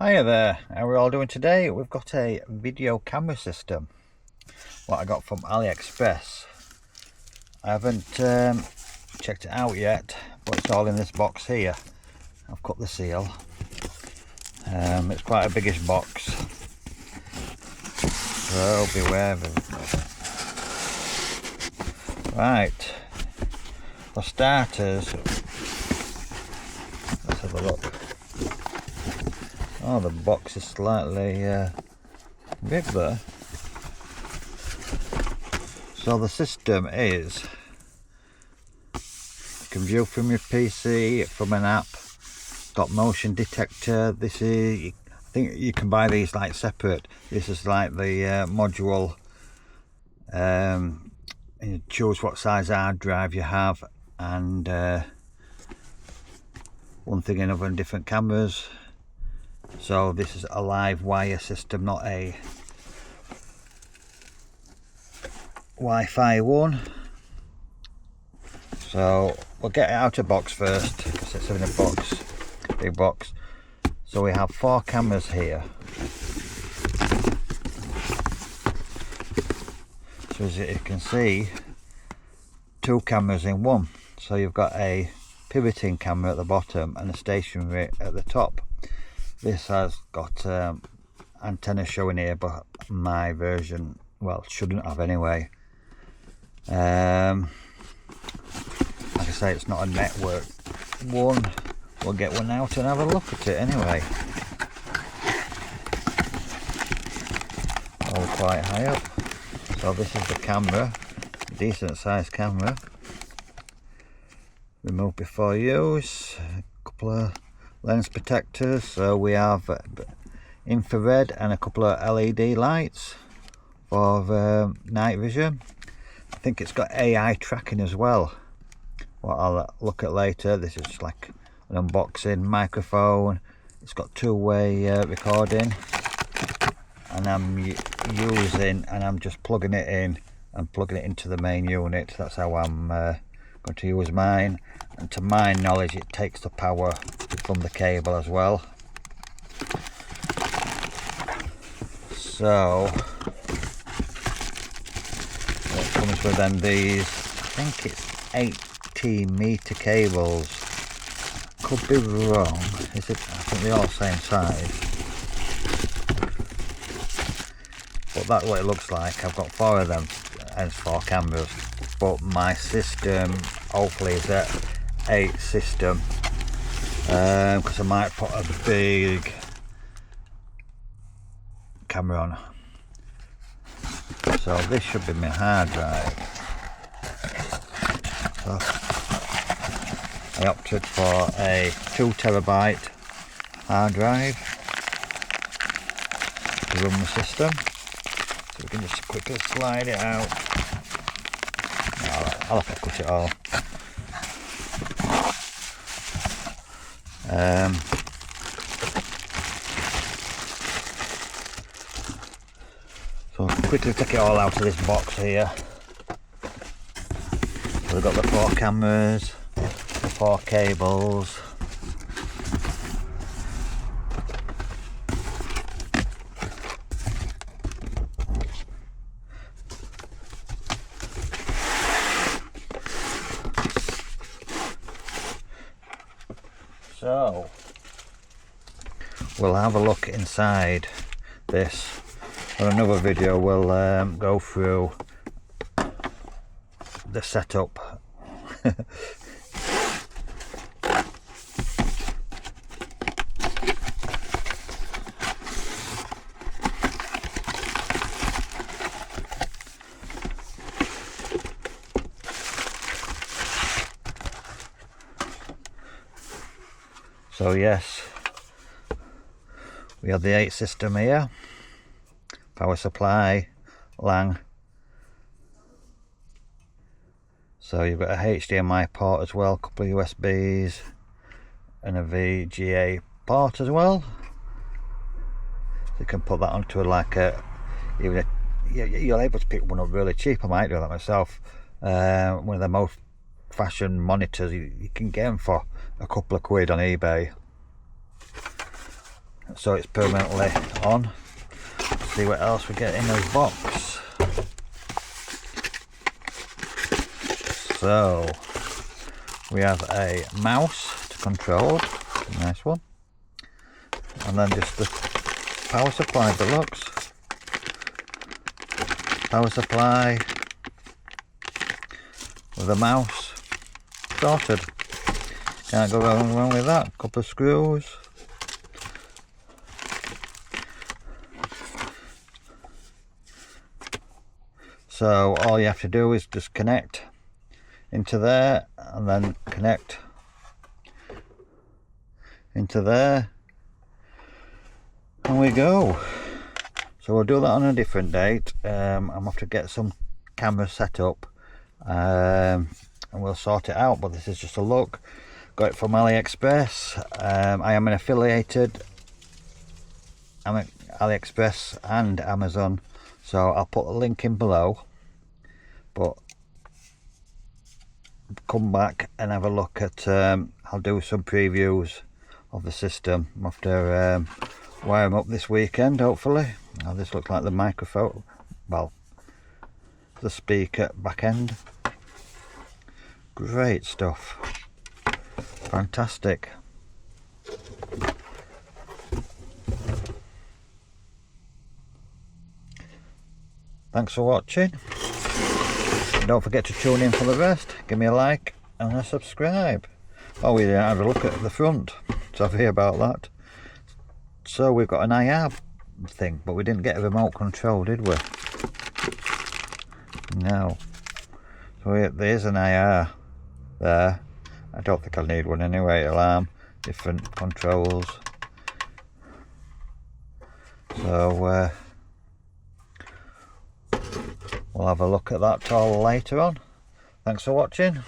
Hiya there, how are we all doing today? We've got a video camera system, what I got from AliExpress. I haven't checked it out yet, but it's all in this box here. I've cut the seal. It's quite a biggish box, so beware of it. Right, for starters, let's have a look. Oh, the box is slightly big there. So the system is, you can view from your PC, from an app, got motion detector. This is, I think you can buy these like separate. This is like the module, and you choose what size hard drive you have, and one thing another in different cameras. So this is a live wire system, not a Wi-Fi one. So we'll get it out of box first, because it's in a box, big box. So we have 4 cameras here. So as you can see, 2 cameras in one. So you've got a pivoting camera at the bottom and a stationary at the top. This has got antenna showing here, but my version, well, shouldn't have anyway. Like I say, it's not a network one. We'll get one out and have a look at it anyway. All quite high up. So this is the camera, decent sized camera. Remove before use. A couple of lens protectors. So we have infrared and a couple of LED lights for night vision. I think it's got AI tracking as well, what I'll look at later. This is like an unboxing. Microphone. It's got two-way recording, and I'm just plugging it in and plugging it into the main unit. That's how I'm going to use mine, and to my knowledge it takes the power from the cable as well. So what comes with them, these, I think it's 18-meter cables, could be wrong. Is it? I think they're all same size, but that's what it looks like. I've got 4 of them and 4 cameras, but my system hopefully is a 8 system, because I might put a big camera on. So this should be my hard drive. So I opted for a 2TB hard drive to run the system. So we can just quickly slide it out. I'll have to cut it all. So I'll quickly take it all out of this box here. So we've got the 4 cameras, the 4 cables. So we'll have a look inside this. On another video we'll go through the setup. So yes, we have the 8 system here, power supply, LAN. So you've got a HDMI port as well, a couple of USBs, and a VGA port as well. So you can put that onto like you're able to pick one up really cheap. I might do that myself. One of the most fashion monitors, you can get them for a couple of quid on eBay. so it's permanently on. Let's see what else we get in this box. So we have a mouse to control, a nice one, and then just the power supply deluxe. Power supply with a mouse, sorted. Can't go wrong with that. Couple of screws. So all you have to do is just connect into there and then connect into there, and we go. So we'll do that on a different date. I'm going to have to get some cameras set up and we'll sort it out, but this is just a look. Got it from AliExpress. I am an affiliated AliExpress and Amazon, so I'll put a link in below, but come back and have a look at I'll do some previews of the system after wire them up this weekend, hopefully. Now this looks like the microphone, well, the speaker back end. Great stuff, fantastic. Thanks for watching. Don't forget to tune in for the rest. Give me a like and a subscribe. Oh, we didn't have a look at the front. Sorry about that. So we've got an IR thing, but we didn't get a remote control, did we? No. So there's an IR there. I don't think I'll need one anyway. Alarm, different controls. So we'll have a look at that all later on. Thanks for watching.